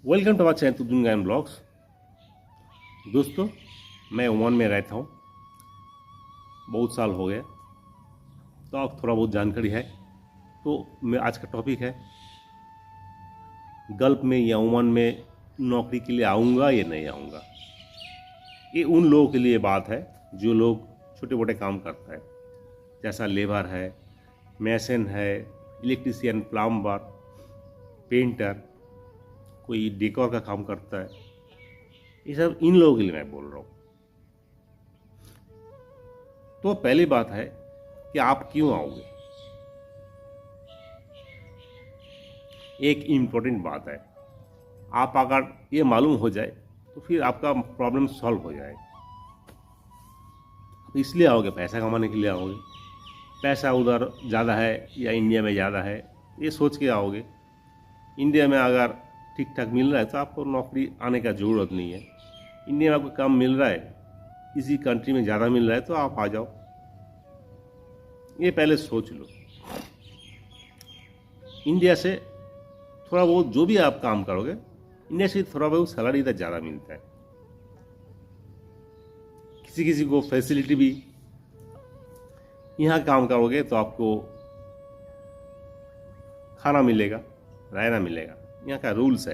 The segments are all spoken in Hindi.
वेलकम टू आवर चैनल तुदुन गायन ब्लॉग्स। दोस्तों, मैं ओमान में रहता हूँ, बहुत साल हो गए, तो अब थोड़ा बहुत जानकारी है। तो मैं आज का टॉपिक है गल्फ में या ओमान में नौकरी के लिए आऊँगा या नहीं आऊँगा। ये उन लोगों के लिए बात है जो लोग छोटे मोटे काम करता है, जैसा लेबर है, मैसन है, इलेक्ट्रीशियन, प्लम्बर, पेंटर, कोई डेकोर का काम करता है। ये सब इन लोगों के लिए मैं बोल रहा हूँ। तो पहली बात है कि आप क्यों आओगे। एक इम्पोर्टेंट बात है, आप अगर ये मालूम हो जाए तो फिर आपका प्रॉब्लम सॉल्व हो जाए। आप इसलिए आओगे, पैसा कमाने के लिए आओगे। पैसा उधर ज़्यादा है या इंडिया में ज़्यादा है, ये सोच के आओगे। इंडिया में अगर ठीक ठाक मिल रहा है तो आपको नौकरी आने का ज़रूरत नहीं है। इंडिया में आपको कम मिल रहा है, इसी कंट्री में ज़्यादा मिल रहा है तो आप आ जाओ। ये पहले सोच लो। इंडिया से थोड़ा बहुत जो भी आप काम करोगे, इंडिया से थोड़ा बहुत सैलरी इधर ज़्यादा मिलता है। किसी किसी को फैसिलिटी भी, यहाँ काम करोगे तो आपको खाना मिलेगा, रहना मिलेगा, यहाँ का रूल्स है।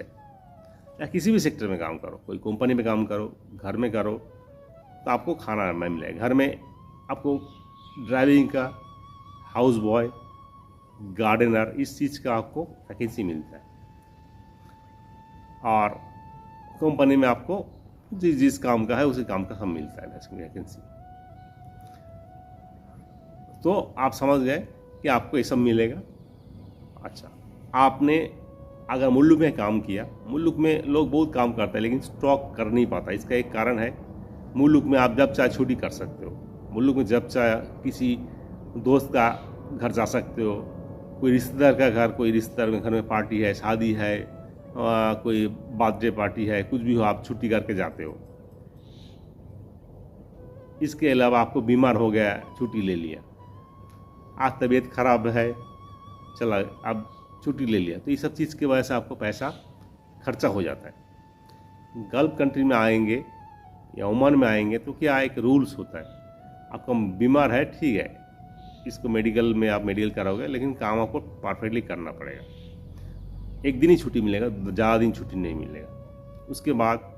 या किसी भी सेक्टर में काम करो, कोई कंपनी में काम करो, घर में करो, तो आपको खाना नहीं मिलेगा। घर में आपको ड्राइविंग का, हाउस बॉय, गार्डनर, इस चीज़ का आपको वैकेंसी मिलता है। और कंपनी में आपको जिस जिस काम का है उसी काम का सब मिलता है वैकेंसी। तो आप समझ गए कि आपको ये सब मिलेगा। अच्छा, आपने अगर मुल्क में काम किया, मुल्क में लोग बहुत काम करते हैं लेकिन स्टॉक कर नहीं पाता। इसका एक कारण है, मुल्क में आप जब चाहे छुट्टी कर सकते हो। मुल्क में जब चाहे किसी दोस्त का घर जा सकते हो, कोई रिश्तेदार का घर, कोई रिश्तेदार के घर में पार्टी है, शादी है, कोई बर्थडे पार्टी है, कुछ भी हो, आप छुट्टी करके जाते हो। इसके अलावा आपको बीमार हो गया, छुट्टी ले लिया। आज तबीयत खराब है, चला अब छुट्टी ले लिया। तो ये सब चीज़ की वजह से आपको पैसा खर्चा हो जाता है। गल्फ कंट्री में आएंगे या ओमान में आएंगे तो क्या एक रूल्स होता है, आपका बीमार है, ठीक है, इसको मेडिकल में आप मेडिकल कराओगे, लेकिन काम आपको परफेक्टली करना पड़ेगा। एक दिन ही छुट्टी मिलेगा, ज़्यादा दिन छुट्टी नहीं मिलेगा। उसके बाद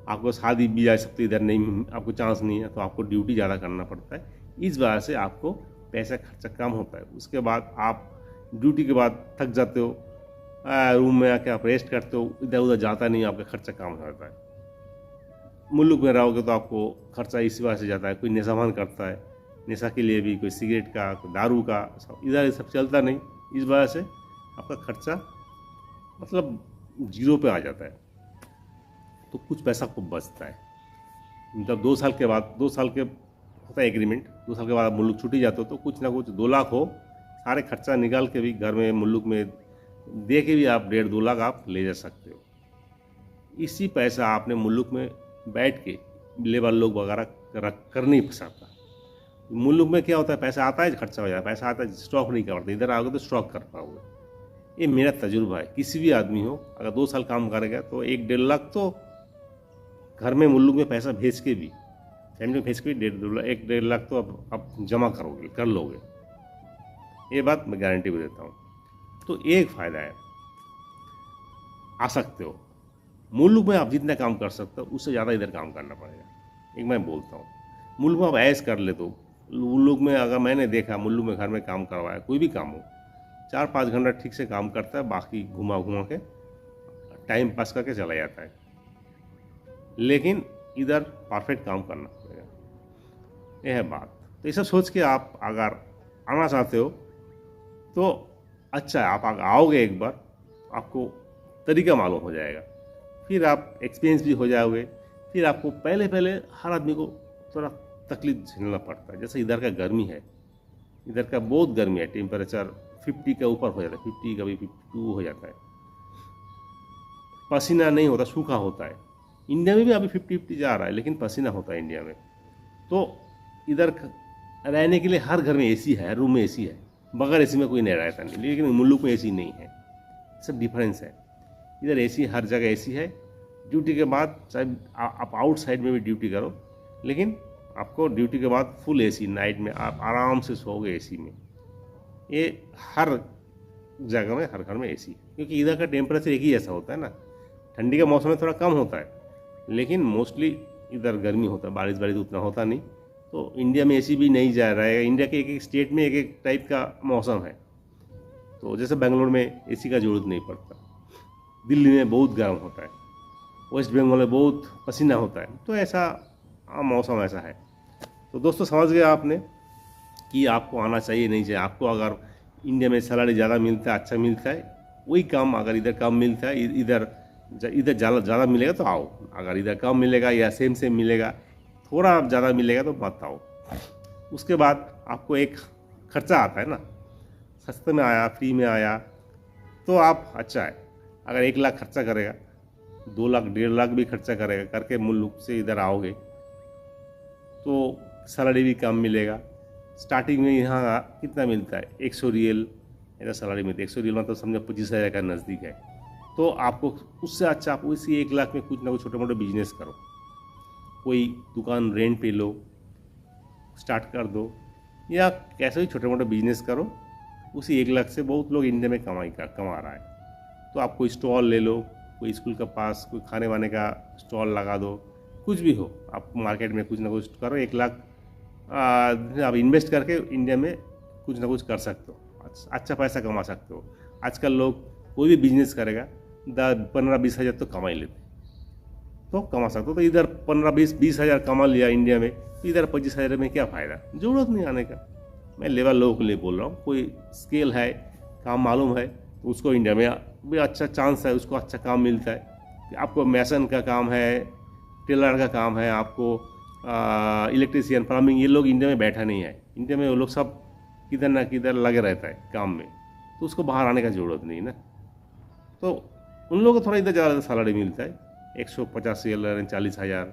आपको शादी भी जा सकती, इधर नहीं, आपको चांस नहीं है, तो आपको ड्यूटी ज़्यादा करना पड़ता है। इस वजह से आपको पैसा खर्चा कम होता है। उसके बाद आप ड्यूटी के बाद थक जाते हो, रूम में आके आप रेस्ट करते हो, इधर उधर जाता नहीं, आपका खर्चा कम हो जाता है। मुल्क में रहोगे तो आपको खर्चा इसी वजह से जाता है। कोई नशामान करता है, नशा के लिए भी, कोई सिगरेट का, कोई दारू का, इधर ये सब चलता नहीं। इस वजह से आपका खर्चा मतलब जीरो पे आ जाता है। तो कुछ पैसा आपको बचता है। मतलब 2 साल के बाद, 2 साल के होता है एग्रीमेंट, 2 साल के बाद आप मुल्क छुट्टी जाते हो तो कुछ ना कुछ 2 लाख हो, सारे खर्चा निकाल के भी घर में मुल्क में दे के भी आप 1.5-2 लाख आप ले जा सकते हो। इसी पैसा आपने मुल्क में बैठ के लेबर लोग वगैरह कर नहीं सकता। मुल्क में क्या होता है, पैसा आता है खर्चा हो जाता है, पैसा आता है स्टॉक नहीं करते। इधर आओगे तो स्टॉक कर पाओगे। ये मेरा तजुर्बा है। किसी भी आदमी हो, अगर 2 साल काम करेगा तो 1-1.5 लाख तो घर में मुल्क में पैसा भेज के भी, फैमिली में भेज के भी 1-1.5 लाख तो आप जमा करोगे, कर लोगे। ये बात मैं गारंटी भी देता हूँ। तो एक फ़ायदा है, आ सकते हो। मुल्क में आप जितना काम कर सकते हो उससे ज़्यादा इधर काम करना पड़ेगा। एक मैं बोलता हूँ, मुल्क में आप ऐश कर ले तो मुल्क में, अगर मैंने देखा मुल्क में घर में काम करवाया, कोई भी काम हो, 4-5 घंटा ठीक से काम करता है, बाकी घुमा घुमा के टाइम पास करके चला जाता है। लेकिन इधर परफेक्ट काम करना पड़ेगा। यह है बात। तो ये सब सोच के आप अगर आना चाहते हो तो अच्छा है, आप आओगे एक बार, आपको तरीका मालूम हो जाएगा, फिर आप एक्सपीरियंस भी हो जाओगे। फिर आपको पहले पहले हर आदमी को थोड़ा तकलीफ झेलना पड़ता है। जैसे इधर का गर्मी है, इधर का बहुत गर्मी है, टेम्परेचर 50 के ऊपर हो जाता है, 50 कभी 52 हो जाता है। पसीना नहीं होता, सूखा होता है। इंडिया में भी अभी 50 जा रहा है, लेकिन पसीना होता है इंडिया में। तो इधर रहने के लिए हर घर में एसी है, हर रूम में एसी है, बगैर एसी में कोई नहीं रहता नहीं। लेकिन मुल्क में एसी नहीं है, सब डिफरेंस है। इधर एसी, हर जगह एसी है। ड्यूटी के बाद चाहे आप आउटसाइड में भी ड्यूटी करो, लेकिन आपको ड्यूटी के बाद फुल एसी, नाइट में आप आराम से सोओगे एसी में। ये हर जगह में, हर घर में एसी है, क्योंकि इधर का टेम्परेचर एक ही ऐसा होता है ना। ठंडी के मौसम में थोड़ा कम होता है, लेकिन मोस्टली इधर गर्मी होता है, बारिश उतना होता नहीं। तो इंडिया में एसी भी नहीं जा रहा है। इंडिया के एक एक स्टेट में एक एक टाइप का मौसम है। तो जैसे बेंगलोर में एसी का जरूरत नहीं पड़ता, दिल्ली में बहुत गर्म होता है, वेस्ट बंगाल में बहुत पसीना होता है। तो ऐसा मौसम ऐसा है। तो दोस्तों समझ गए आपने कि आपको आना चाहिए नहीं चाहिए। आपको अगर इंडिया में सैलरी ज़्यादा मिलता है, अच्छा मिलता है, वही काम अगर इधर कम मिलता है, इधर ज़्यादा मिलेगा तो आओ। अगर इधर कम मिलेगा या सेम मिलेगा, थोड़ा ज़्यादा मिलेगा तो मत आओ। उसके बाद आपको एक खर्चा आता है ना, सस्ते में आया, फ्री में आया तो आप अच्छा है। अगर 1 लाख खर्चा करेगा, 2 लाख 1.5 लाख भी खर्चा करेगा करके मुल्क से इधर आओगे तो सैलरी भी कम मिलेगा। स्टार्टिंग में यहाँ कितना मिलता है, 100 रियल ऐसा सैलरी मिलती है। 100 रियल मतलब समझो 25,000 का नज़दीक है। तो आपको उससे अच्छा आप उसी 1 लाख में कुछ ना कुछ छोटे मोटे बिजनेस करो, कोई दुकान रेंट पे लो, स्टार्ट कर दो, या कैसे भी छोटे मोटे बिजनेस करो। उसी 1 लाख से बहुत लोग इंडिया में कमा रहा है। तो आप कोई स्टॉल ले लो, कोई स्कूल के पास कोई खाने वाने का स्टॉल लगा दो, कुछ भी हो, आप मार्केट में कुछ ना कुछ करो। 1 लाख आप इन्वेस्ट करके इंडिया में कुछ ना कुछ कर सकते हो, अच्छा पैसा कमा सकते हो। आजकल लोग कोई भी बिजनेस करेगा 15-20 हज़ार तो कमा ही लेते, तो कमा सकते हो। तो इधर 15-20 हज़ार कमा लिया इंडिया में, तो इधर 25 हज़ार में क्या फ़ायदा, ज़रूरत नहीं आने का। मैं लेवल लोगों के लिए बोल रहा हूँ। कोई स्किल है, काम मालूम है, तो उसको इंडिया में भी अच्छा चांस है, उसको अच्छा काम मिलता है। आपको मैसन का काम है, टेलर का काम है, आपको इलेक्ट्रीशियन, प्लम्बिंग, ये लोग इंडिया में बैठा नहीं है। इंडिया में वो लोग सब किधर ना किधर लगे रहता है काम में, तो उसको बाहर आने का ज़रूरत नहीं ना। तो उन लोगों को थोड़ा इधर ज़्यादा सैलरी मिलता है, 150 रियल 40 हज़ार,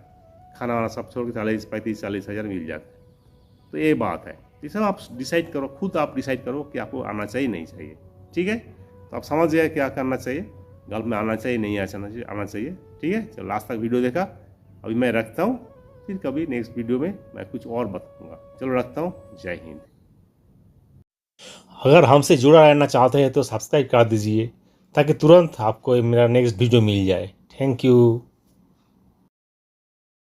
खाना वाना सब छोड़ के 35-40 हज़ार मिल जाता है। तो ये बात है। ये सब आप डिसाइड करो, खुद आप डिसाइड करो कि आपको आना चाहिए नहीं चाहिए। ठीक है, तो आप समझ गए क्या करना चाहिए, गल्फ में आना चाहिए नहीं आना चाहिए। ठीक है, चलो लास्ट तक वीडियो देखा। अभी मैं रखता हूँ, फिर कभी नेक्स्ट वीडियो में मैं कुछ और बताऊँगा। चलो रखता हूँ, जय हिंद। अगर हमसे जुड़ा रहना चाहते हैं तो सब्सक्राइब कर दीजिए ताकि तुरंत आपको मेरा नेक्स्ट वीडियो मिल जाए। Thank you.